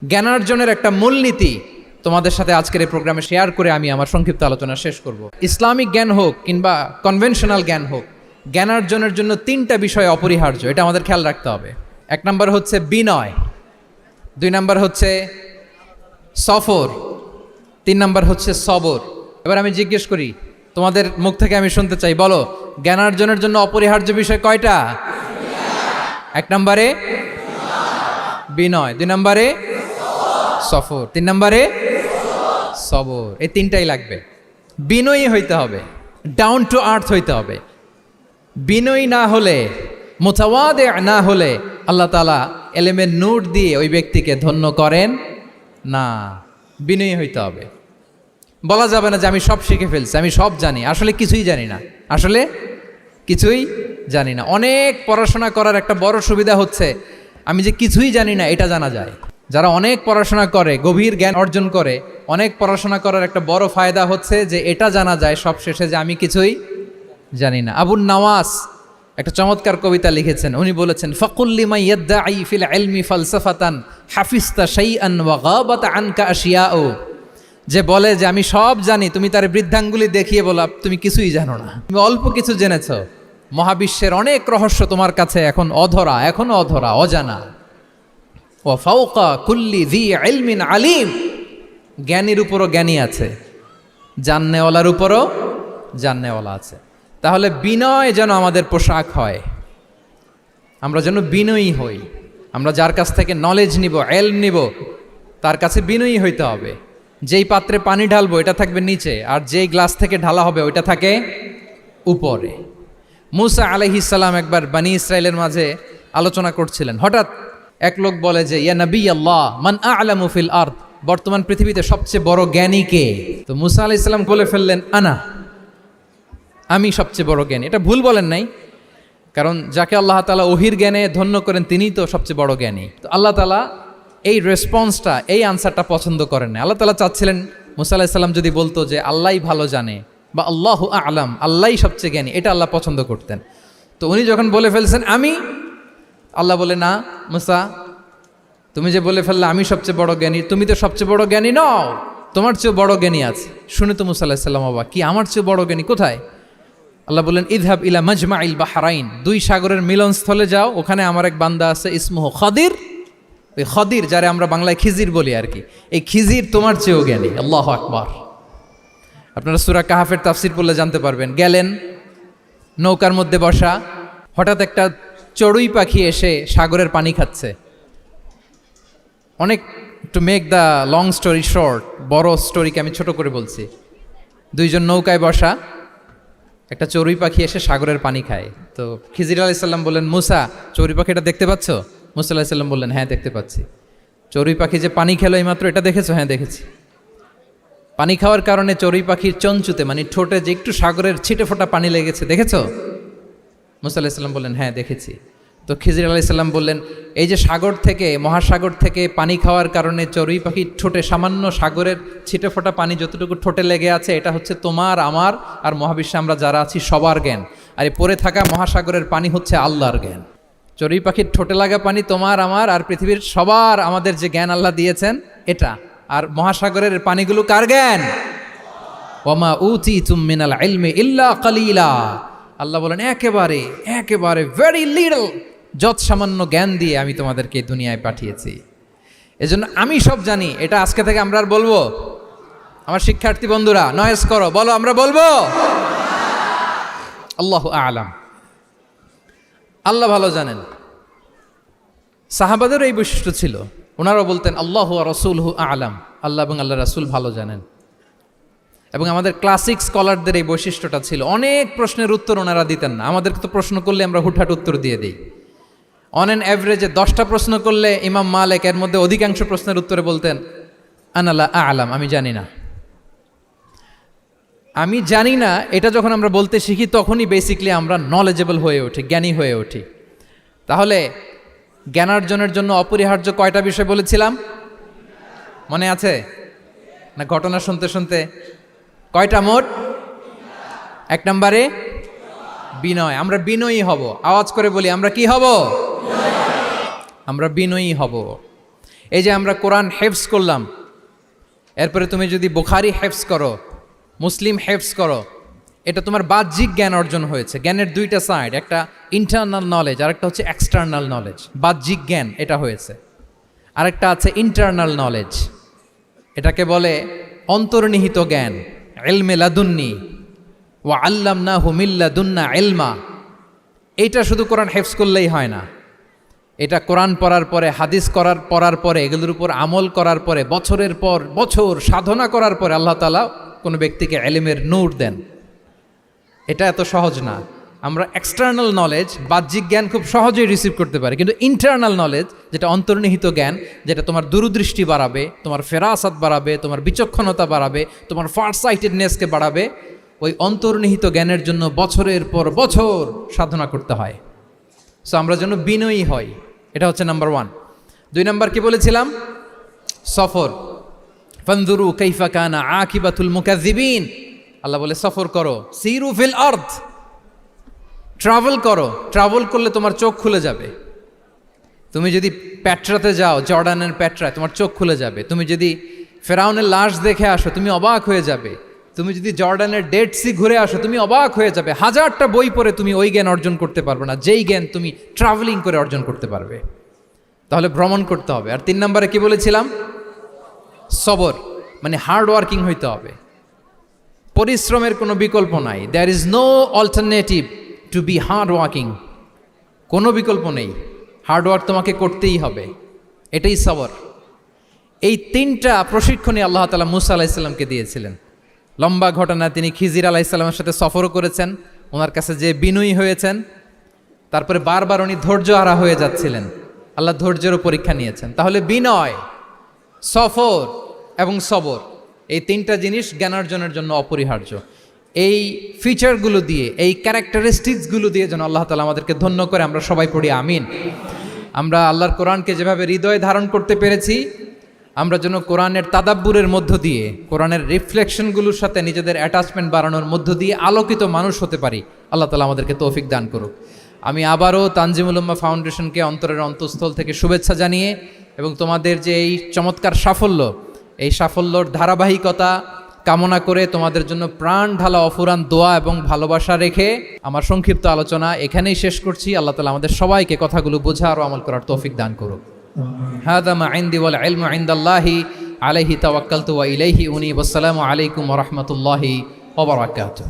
জ্ঞানার্জনের একটা মূলনীতি তোমাদের সাথে আজকের এই প্রোগ্রামে শেয়ার করে আমি আমার সংক্ষিপ্ত আলোচনা শেষ করব। ইসলামিক জ্ঞান হোক কিংবা কনভেনশনাল জ্ঞান হোক, জ্ঞানার্জনের জন্য তিনটা বিষয় অপরিহার্য, এটা আমাদের খেয়াল রাখতে হবে। এক নম্বর হচ্ছে বিনয়, দুই নম্বর হচ্ছে সফর, তিন নম্বর হচ্ছে সবর। এবার আমি জিজ্ঞেস করি, তোমাদের মুখ থেকে আমি শুনতে চাই, বলো জ্ঞানার্জনের জন্য অপরিহার্য বিষয় কয়টা? এক নম্বরে বিনয়, দুই নম্বরে সফর, তিন নম্বরে সবর। এই তিনটাই লাগবে। বিনয়ী হইতে হবে, ডাউন টু আর্থ হইতে হবে। বিনয়ী না হলে, মুতাওয়াদে না হলে আল্লাহ তাআলা এলেমের নূর দিয়ে ওই ব্যক্তিকে ধন্য করেন না। বিনয়ী হইতে হবে। বলা যাবে না যে আমি সব শিখে ফেলছি, আমি সব জানি, আসলে কিছুই জানি না, আসলে কিছুই জানি না। অনেক পড়াশোনা করার একটা বড় সুবিধা হচ্ছে আমি যে কিছুই জানি না এটা জানা যায়। যারা অনেক পড়াশোনা করে, গভীর জ্ঞান অর্জন করে, অনেক পড়াশোনা করার একটা বড় ফায়দা হচ্ছে যে এটা জানা যায় সব শেষে যে আমি কিছুই জানি না। আবুন নাওয়াস একটা চমৎকার কবিতা লিখেছেন। উনি বলেছেন, ফাকুল্লিমা ইয়াদ্দাঈ ফিল ইলমি ফালসাফাতান হাফিজতা শাইআন ওয়া গাবাত আনকা আশিয়াউ। যে বলে যে আমি সব জানি, তুমি তার বৃদ্ধাঙ্গুলি দেখিয়ে বলা তুমি কিছুই জানো না, তুমি অল্প কিছু জেনেছো। মহাবিশ্বের অনেক রহস্য তোমার কাছে এখন অধরা, এখনো অধরা, অজানা। ওয়া ফাওকা কুল্লি যী ইলমিন আলিম। জ্ঞানীর উপরও জ্ঞানী আছে, জাননেওয়ালার উপরও জাননেওয়ালা আছে। তাহলে বিনয় যেন আমাদের পোশাক হয়, আমরা যেন বিনয়ী হই। আমরা যার কাছ থেকে নলেজ নিব, এলম নিব, তার কাছে বিনয়ী হইতে হবে। যেই পাত্রে পানি ঢালবো এটা থাকবে নিচে, আর যেই গ্লাস থেকে ঢালা হবে ওইটা থাকে উপরে। মুসা আলাইহিস সালাম একবার বানি ইসরায়েলের মাঝে আলোচনা করছিলেন। হঠাৎ এক লোক বলে যে, ইয়া নবী আল্লাহ, মান আ'লামু ফিল আরদ, বর্তমান পৃথিবীতে সবচেয়ে বড় জ্ঞানী কে? তো মুসা আলাইহিস সালাম বলে ফেললেন, আনা, আমি সবচেয়ে বড় জ্ঞানী। এটা ভুল বলেন নাই, কারণ যাকে আল্লাহ তাআলা ওহির জ্ঞানে ধন্য করেন তিনিই তো সবচেয়ে বড় জ্ঞানী। তো আল্লাহ তাআলা এই রেসপন্সটা, এই আনসারটা পছন্দ করেন না। আল্লাহ তাআলা চাচ্ছিলেন মুসা আলাইহিস সালাম যদি বলতো যে আল্লাহই ভালো জানে বা আল্লাহু আ'লাম, আল্লাহই সবচেয়ে জ্ঞানী, এটা আল্লাহ পছন্দ করতেন। তো উনি যখন বলে ফেলছেন আমি, আল্লাহ বলে, না মুসা, তুমি যে বলে ফেললে আমি সবচেয়ে বড় জ্ঞানী, তুমি তো সবচেয়ে বড় জ্ঞানী নও, তোমার চেয়েও বড় জ্ঞানী আছে। শুনে তো মুসা আলাইহিস সালাম অবাক, কি আমার চেয়েও বড় জ্ঞানী কোথায়? আল্লাহ বললেন, ইযহাব ইলা মাজমাইল বাহরাইন, দুই সাগরের মিলনস্থলে যাও, ওখানে আমার এক বান্দা আছে ইসমুহু খাদির। ওই খাদির, যারে আমরা বাংলায় খিজির বলি আর কি, এই খিজির তোমার চেয়েও জ্ঞানী। আল্লাহু আকবার। আপনারা সূরা কাহাফের তাফসীর পড়লে জানতে পারবেন। গেলেন, নৌকার মধ্যে বসা, হঠাৎ একটা চড়ুই পাখি এসে সাগরের পানি খাচ্ছে। অনেক, to make the long story short, বড় স্টোরিকে আমি ছোট করে বলছি। দুইজন নৌকায় বসা, একটা চড়ুই পাখি এসে সাগরের পানি খায়। তো খিজির আলাইহিস সালাম বললেন, মুসা, চড়ুই পাখিটা দেখতে পাচ্ছ? মুসা আলাইহিস সালাম বললেন, হ্যাঁ দেখতে পাচ্ছি। চড়ুই পাখি যে পানি খেলো এইমাত্র, এটা দেখেছো? হ্যাঁ দেখেছি। পানি খাওয়ার কারণে চড়ুই পাখির চঞ্চুতে, মানে ঠোঁটে যে একটু সাগরের ছিটে ফোটা পানি লেগেছে, দেখেছো? মুসা আলাইহিস সালাম বললেন, হ্যাঁ দেখেছি। তো খিজির আলাইহিস সালাম বললেন, এই যে সাগর থেকে, মহাসাগর থেকে পানি খাওয়ার কারণে চড়ুই পাখির ঠোঁটে সামান্য সাগরের ছিটে ফোটা পানি যতটুকু ঠোঁটে লেগে আছে, এটা হচ্ছে তোমার, আমার আর মহাবিশ্বে আমরা যারা আছি সবার জ্ঞান। আর এই পড়ে থাকা মহাসাগরের পানি হচ্ছে আল্লাহর জ্ঞান। চড়ুই পাখির ঠোঁটে লাগা পানি তোমার, আমার আর পৃথিবীর সবার, আমাদের যে জ্ঞান আল্লাহ দিয়েছেন এটা। আর মহাসাগরের পানিগুলো কার জ্ঞান? ওয়ামা উতীতুম মিনাল ইলমি ইল্লা কালিলা। আল্লাহ বলেন, একেবারে একেবারে ভেরি লিটল, যত সামান্য জ্ঞান দিয়ে আমি তোমাদেরকে দুনিয়ায় পাঠিয়েছি। এজন্য আমি সব জানি, এটা আজকে থেকে আমরা আর বলবো? আমার শিক্ষার্থী বন্ধুরা নয়েজ করো, বলো আমরা বলবো আল্লাহু আ'লাম। আল্লাহ ভালো জানেন। সাহাবাদের এই বৈশিষ্ট্য ছিল, ওনারাও বলতেন আল্লাহু ওয়া রাসূলুহু আ'লাম, আল্লাহ এবং আল্লাহ রাসূল ভালো জানেন। এবং আমাদের ক্লাসিক স্কলারদের এই বৈশিষ্ট্যটা ছিল, অনেক প্রশ্নের উত্তর ওনারা দিতেন না। আমাদেরকে তো প্রশ্ন করলে আমরা হুটহাট উত্তর দিয়ে দিই। অন অ্যান অ্যাভারেজে 10টা প্রশ্ন করলে ইমাম মালিক এর মধ্যে অধিকাংশ প্রশ্নের উত্তরে বলতেন আনা লা আ'লাম, আমি জানি না। আমি জানি না, এটা যখন আমরা বলতে শিখি তখনই বেসিকলি আমরা নলেজেবল হয়ে উঠি, জ্ঞানী হয়ে উঠি। তাহলে জ্ঞানার্জনের জন্য অপরিহার্য কয়টা বিষয় বলেছিলাম? মনে আছে না? ঘটনা শুনতে শুনতে কয়টা মোট? এক নম্বরে বিনয়। আমরা বিনয়ী হব। আওয়াজ করে বলি, আমরা কি হব? আমরা বিনয়ী হব। এই যে আমরা কোরআন হেফজ করলাম, এরপরে তুমি যদি বুখারি হেফজ করো, মুসলিম হেফজ করো, এটা তোমার বাহ্যিক জ্ঞান অর্জন হয়েছে। জ্ঞানের দুইটা সাইড, একটা ইন্টারনাল নলেজ আর একটা হচ্ছে এক্সটার্নাল নলেজ। বাহ্যিক জ্ঞান এটা হয়েছে, আরেকটা আছে ইন্টারনাল নলেজ, এটাকে বলে অন্তর্নিহিত জ্ঞান। ইলমে লাদুন্নি ওয়া আল্লামনাহু মিন লাদুন্না ইলমা। এইটা শুধু কোরআন হেফজ করলেই হয় না, এটা কোরআন পড়ার পরে, হাদিস পড়ার পরে, এগুলোর উপর আমল করার পরে, বছরের পর বছর সাধনা করার পরে আল্লাহ তাআলা কোনো ব্যক্তিকে ইলমের নূর দেন। এটা এত সহজ না। আমরা এক্সটার্নাল নলেজ, বাহ্যিক জ্ঞান খুব সহজেই রিসিভ করতে পারি, কিন্তু ইন্টারনাল নলেজ, যেটা অন্তর্নিহিত জ্ঞান, যেটা তোমার দূরদৃষ্টি বাড়াবে, তোমার ফেরাসাত বাড়াবে, তোমার বিচক্ষণতা বাড়াবে, তোমার ফার সাইটেডনেসকে বাড়াবে, ওই অন্তর্নিহিত জ্ঞানের জন্য বছরের পর বছর সাধনা করতে হয়। সো আমরা যেন বিনয়ী হই, এটা হচ্ছে নাম্বার 1। 2 নাম্বার কি বলেছিলাম? সফর। ফানজুরু কাইফা কানা আকিবাতুল মুকাজ্জিবিন। আল্লাহ বলে সফর করো, সিরু ফিল আরদ, ট্রাভেল করো। ট্রাভেল করলে তোমার চোখ খুলে যাবে। তুমি যদি পেট্রাতে যাও, জর্ডানের পেট্রায়, তোমার চোখ খুলে যাবে। তুমি যদি ফেরাউনের লাশ দেখে আসো, তুমি অবাক হয়ে যাবে। তুমি যদি জর্ডানের ডেড সি ঘুরে আসো, তুমি অবাক হয়ে যাবে। 1000টা বই পড়ে তুমি ওই জ্ঞান অর্জন করতে পারবে না, যেই জ্ঞান তুমি ট্রাভেলিং করে অর্জন করতে পারবে। তাহলে ভ্রমণ করতে হবে। আর 3 নম্বরে কি বলেছিলাম? সবর, মানে হার্ড ওয়ার্কিং হইতে হবে। পরিশ্রমের কোনো বিকল্প নাই। There is no alternative to be hard working. কোনো বিকল্প নেই, হার্ড ওয়ার্ক তোমাকে করতেই হবে, এটাই সবর। এই 3টা প্রশিক্ষণই আল্লাহ তাআলা মুসা আলাইহিসসালামকে দিয়েছিলেন। লম্বা ঘটনা, তিনি খিজির আলাইহিসসালামের সাথে সফরও করেছেন, ওনার কাছে যে বিনয়ী হয়েছেন, তারপরে বারবার উনি ধৈর্যহারা হয়ে যাচ্ছিলেন, আল্লাহ ধৈর্যেরও পরীক্ষা নিয়েছেন। তাহলে বিনয়, সফর এবং সবর, এই 3টা জিনিস জ্ঞান অর্জনের জন্য অপরিহার্য। এই ফিচারগুলো দিয়ে, এই ক্যারেক্টারিস্টিক্সগুলো দিয়ে যেন আল্লাহ তাআলা আমাদেরকে ধন্য করে। আমরা সবাই পড়ি আমিন। আমরা আল্লাহর কোরআনকে যেভাবে হৃদয়ে ধারণ করতে পেরেছি, আমরা যেন কোরআনের তাদাব্বুরের মধ্য দিয়ে, কোরআনের রিফ্লেকশনগুলোর সাথে নিজেদের অ্যাটাচমেন্ট বাড়ানোর মধ্য দিয়ে আলোকিত মানুষ হতে পারি। আল্লাহ তাআলা আমাদেরকে তৌফিক দান করুক। আমি আবারও তানজিমুল উম্মাহ ফাউন্ডেশনকে অন্তরের অন্তঃস্থল থেকে শুভেচ্ছা জানিয়ে, এবং তোমাদের যে এই চমৎকার সাফল্য, এই সাফল্যর ধারাবাহিকতা কামনা করে, তোমাদের জন্য প্রাণ ঢালা অফুরান দোয়া এবং ভালোবাসা রেখে আমার সংক্ষিপ্ত আলোচনা এখানেই শেষ করছি। আল্লাহ তাআলা আমাদের সবাইকে কথাগুলো বোঝার ও আমল করার তৌফিক দান করুক। হাদা মা ইনদি ওয়াল ইলমু ইনদাল্লাহি আলাইহি তাওয়াক্কালতু ওয়া ইলাইহি উনীব। আসসালামু আলাইকুম ওয়া রাহমাতুল্লাহি ওয়া বারাকাতুহু।